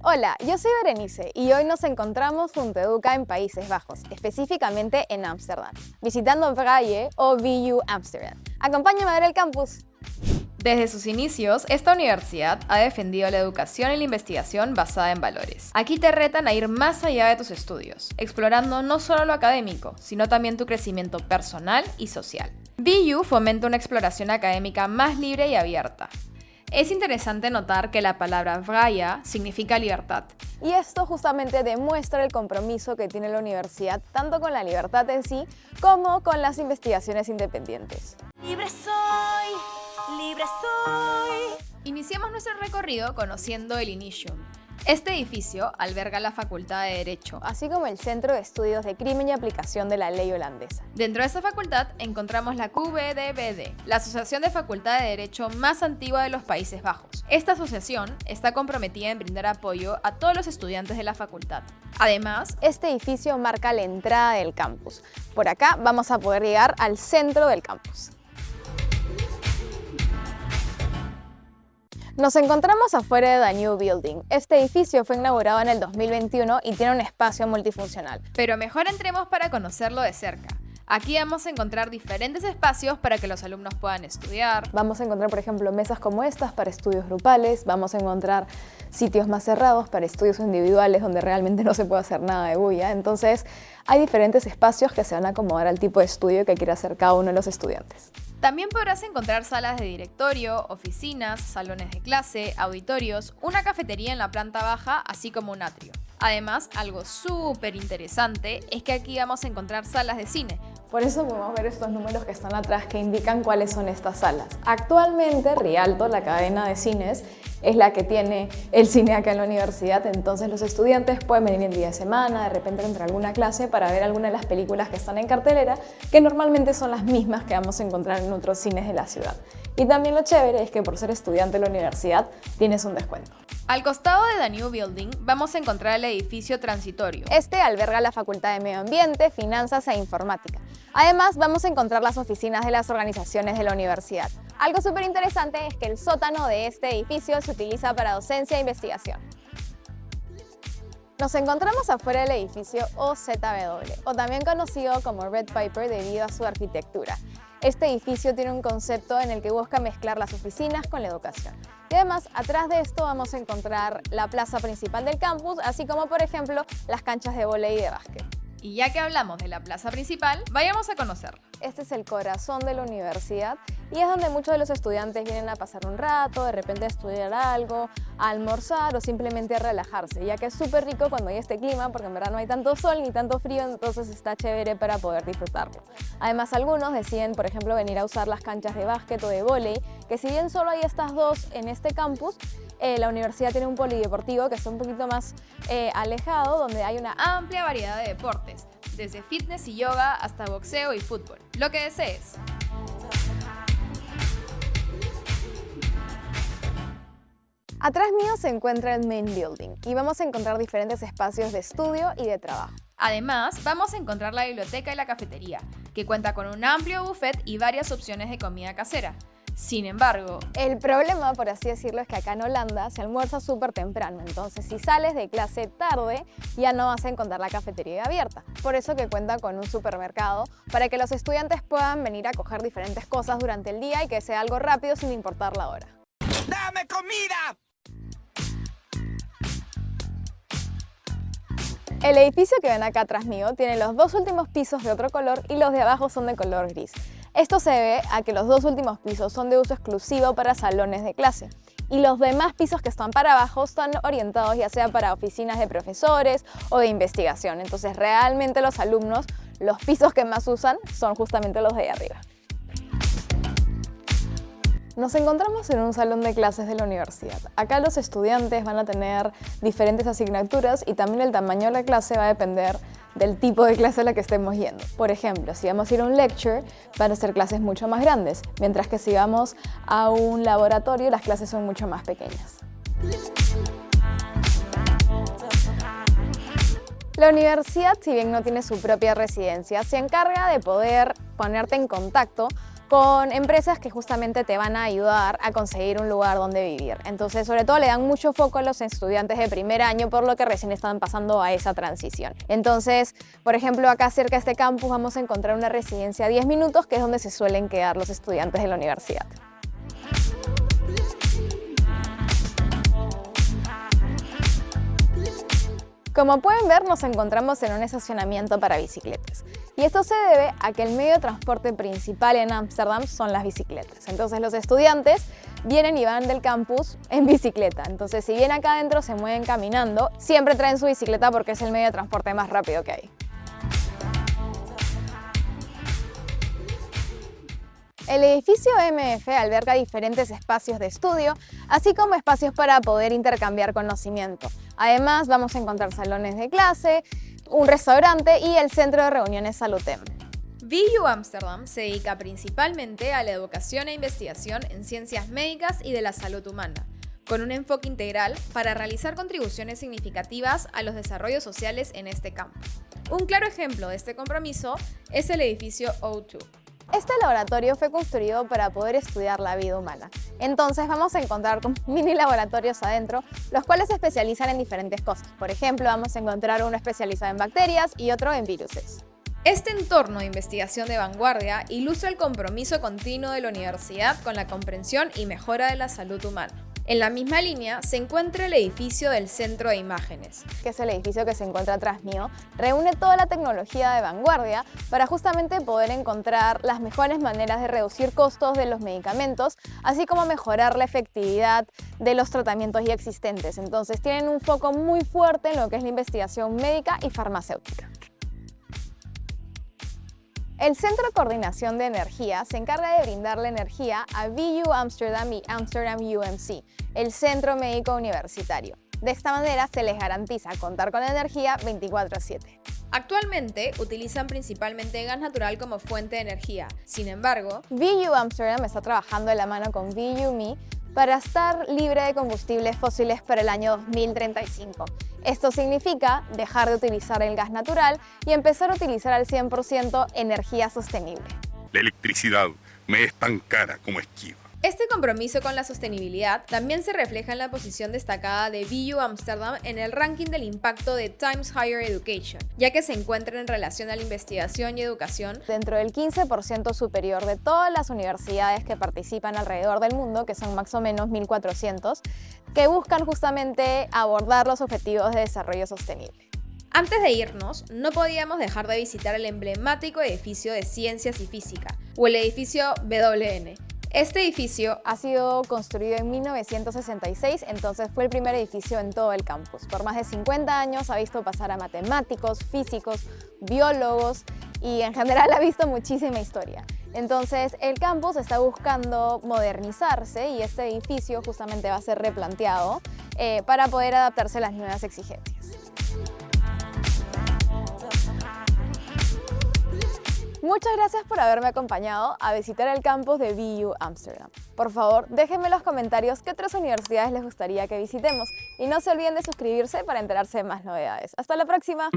Hola, yo soy Berenice y hoy nos encontramos junto a Educa en Países Bajos, específicamente en Ámsterdam, visitando Vrije o VU Amsterdam. Acompáñame a ver el campus. Desde sus inicios, esta universidad ha defendido la educación y la investigación basada en valores. Aquí te retan a ir más allá de tus estudios, explorando no solo lo académico, sino también tu crecimiento personal y social. VU fomenta una exploración académica más libre y abierta. Es interesante notar que la palabra vrije significa libertad. Y esto justamente demuestra el compromiso que tiene la universidad tanto con la libertad en sí como con las investigaciones independientes. Libre soy, libre soy. Iniciamos nuestro recorrido conociendo el Initium. Este edificio alberga la Facultad de Derecho, Así como el Centro de Estudios de Crimen y Aplicación de la Ley Holandesa. Dentro de esta facultad encontramos la QVDBD, la asociación de facultad de derecho más antigua de los Países Bajos. Esta asociación está comprometida en brindar apoyo a todos los estudiantes de la facultad. Además, Este edificio marca la entrada del campus. Por acá vamos a poder llegar al centro del campus. Nos encontramos afuera de The New Building. Este edificio fue inaugurado en el 2021 y tiene un espacio multifuncional. pero mejor entremos para conocerlo de cerca. Aquí vamos a encontrar diferentes espacios para que los alumnos puedan estudiar. Vamos a encontrar, por ejemplo, mesas como estas para estudios grupales, vamos a encontrar sitios más cerrados para estudios individuales donde realmente no se puede hacer nada de bulla. Entonces, hay diferentes espacios que se van a acomodar al tipo de estudio que quiera hacer cada uno de los estudiantes. También podrás encontrar salas de directorio, oficinas, salones de clase, auditorios, una cafetería en la planta baja, así como un atrio. Además, algo súper interesante es que aquí vamos a encontrar salas de cine. Por eso podemos ver estos números que están atrás que indican cuáles son estas salas. Actualmente, Rialto, la cadena de cines, es la que tiene el cine acá en la universidad, entonces los estudiantes pueden venir en día de semana, de repente entre alguna clase para ver alguna de las películas que están en cartelera, que normalmente son las mismas que vamos a encontrar en otros cines de la ciudad. Y también lo chévere es que por ser estudiante de la universidad tienes un descuento. Al costado de The New Building vamos a encontrar el edificio transitorio. Este alberga la Facultad de Medio Ambiente, Finanzas e Informática. Además, vamos a encontrar las oficinas de las organizaciones de la universidad. Algo súper interesante es que el sótano de este edificio se utiliza para docencia e investigación. Nos encontramos afuera del edificio OZW, o también conocido como Red Piper debido a su arquitectura. Este edificio tiene un concepto en el que busca mezclar las oficinas con la educación. Y además, atrás de esto vamos a encontrar la plaza principal del campus, así como, por ejemplo, las canchas de vóley y de básquet. Y ya que hablamos de la plaza principal, vayamos a conocerla. Este es el corazón de la universidad y es donde muchos de los estudiantes vienen a pasar un rato, de repente a estudiar algo, a almorzar o simplemente a relajarse, ya que es súper rico cuando hay este clima porque en verdad no hay tanto sol ni tanto frío, entonces está chévere para poder disfrutarlo. Además, algunos deciden, por ejemplo, venir a usar las canchas de básquet o de vóley, que si bien solo hay estas dos en este campus, la universidad tiene un polideportivo que está un poquito más alejado, donde hay una Amplia variedad de deportes, desde fitness y yoga hasta boxeo y fútbol. Lo que desees. Atrás mío se encuentra el Main Building y vamos a encontrar diferentes espacios de estudio y de trabajo. Además, vamos a encontrar la biblioteca y la cafetería, que cuenta con un amplio buffet y varias opciones de comida casera. Sin embargo, El problema, por así decirlo, es que acá en Holanda se almuerza súper temprano, entonces si sales de clase tarde ya no vas a encontrar la cafetería abierta. Por eso que cuenta con un supermercado para que los estudiantes puedan venir a coger diferentes cosas durante el día y que sea algo rápido sin importar la hora. ¡Dame comida! El edificio que ven acá atrás mío tiene los dos últimos pisos de otro color y los de abajo son de color gris. Esto se debe a que los dos últimos pisos son de uso exclusivo para salones de clase y los demás pisos que están para abajo están orientados ya sea para oficinas de profesores o de investigación. Entonces realmente los alumnos, los pisos que más usan son justamente los de ahí arriba. Nos encontramos en un salón de clases de la universidad. Acá los estudiantes van a tener diferentes asignaturas y también el tamaño de la clase va a depender del tipo de clase a la que estemos yendo. Por ejemplo, si vamos a ir a un lecture, van a ser clases mucho más grandes, mientras que si vamos a un laboratorio, las clases son mucho más pequeñas. La universidad, si bien no tiene su propia residencia, se encarga de poder ponerte en contacto con empresas que justamente te van a ayudar a conseguir un lugar donde vivir. Entonces, sobre todo le dan mucho foco a los estudiantes de primer año, por lo que recién están pasando a esa transición. Entonces, por ejemplo, acá cerca de este campus vamos a encontrar una residencia a 10 minutos, que es donde se suelen quedar los estudiantes de la universidad. Como pueden ver, nos encontramos en un estacionamiento para bicicletas. Y esto se debe a que el medio de transporte principal en Ámsterdam son las bicicletas. Entonces los estudiantes vienen y van del campus en bicicleta. Entonces si bien acá adentro se mueven caminando, siempre traen su bicicleta porque es el medio de transporte más rápido que hay. El edificio MF alberga diferentes espacios de estudio, así como espacios para poder intercambiar conocimiento. Además, vamos a encontrar salones de clase, un restaurante y el centro de reuniones Salutem. VU Amsterdam se dedica principalmente a la educación e investigación en ciencias médicas y de la salud humana, con un enfoque integral para realizar contribuciones significativas a los desarrollos sociales en este campo. Un claro ejemplo de este compromiso es el edificio O2. Este laboratorio fue construido para poder estudiar la vida humana. Entonces vamos a encontrar con mini laboratorios adentro, los cuales se especializan en diferentes cosas. Por ejemplo, vamos a encontrar uno especializado en bacterias y otro en viruses. Este entorno de investigación de vanguardia ilustra el compromiso continuo de la universidad con la comprensión y mejora de la salud humana. En la misma línea se encuentra el edificio del Centro de Imágenes, que es el edificio que se encuentra atrás mío, reúne toda la tecnología de vanguardia para justamente poder encontrar las mejores maneras de reducir costos de los medicamentos, así como mejorar la efectividad de los tratamientos ya existentes. Entonces tienen un foco muy fuerte en lo que es la investigación médica y farmacéutica. El Centro de Coordinación de Energía se encarga de brindar la energía a VU Amsterdam y Amsterdam UMC, el Centro Médico Universitario. De esta manera se les garantiza contar con energía 24/7. Actualmente utilizan principalmente gas natural como fuente de energía. Sin embargo, VU Amsterdam está trabajando de la mano con VUME para estar libre de combustibles fósiles para el año 2035. Esto significa dejar de utilizar el gas natural y empezar a utilizar al 100% energía sostenible. La electricidad me es tan cara como esquiva. este compromiso con la sostenibilidad también se refleja en la posición destacada de VU Amsterdam en el ranking del impacto de Times Higher Education, ya que se encuentra en relación a la investigación y educación dentro del 15% superior de todas las universidades que participan alrededor del mundo, que son más o menos 1.400, que buscan justamente abordar los objetivos de desarrollo sostenible. Antes de irnos, no podíamos dejar de visitar el emblemático edificio de Ciencias y Física, o el edificio WN. Este edificio ha sido construido en 1966, entonces fue el primer edificio en todo el campus. Por más de 50 años ha visto pasar a matemáticos, físicos, biólogos y en general ha visto muchísima historia. Entonces el campus está buscando modernizarse y este edificio justamente va a ser replanteado para poder adaptarse a las nuevas exigencias. Muchas gracias por haberme acompañado a visitar el campus de VU Amsterdam. Por favor, déjenme en los comentarios qué otras universidades les gustaría que visitemos y no se olviden de suscribirse para enterarse de más novedades. ¡Hasta la próxima!